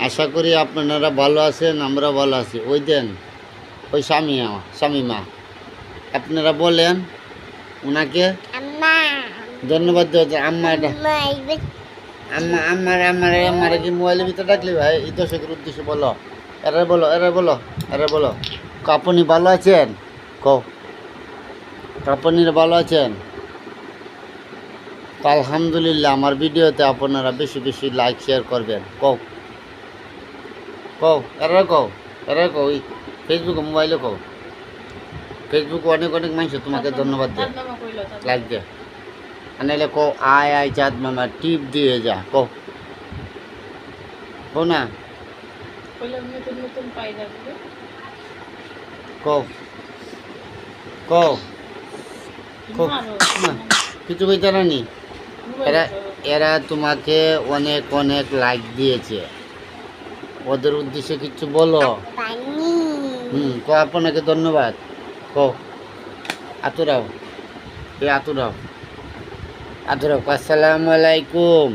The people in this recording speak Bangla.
আশা করি আপনারা ভালো আছেন, আমরা ভালো আছি। ওই দেন ওই স্বামীমা আপনারা বলেন ওনাকে ধন্যবাদ দেওয়া। আম্মারে কি মোবাইলের ভিতরে ডাকলি ভাই? এই দর্শকের উদ্দেশ্যে বলো, এরা বলো আপনি ভালো আছেন? আপনি ভালো আছেন? আলহামদুলিল্লাহ। আমার ভিডিওতে আপনারা বেশি বেশি লাইক শেয়ার করবেন। এরা ওই ফেসবুকে মোবাইলে ফেসবুকে অনেক অনেক মানুষ তোমাকে ধন্যবাদ দেয়, লাইক দেয়। আনাইলে আয় চাঁদ মামা টিপ দিয়ে যা না কিছু কইতে রানি। এরা তোমাকে অনেক অনেক লাইক দিয়েছে, ওদের উদ্দেশ্যে কিছু বলো। আপনাকে ধন্যবাদ। আতুরাও আসসালামু আলাইকুম।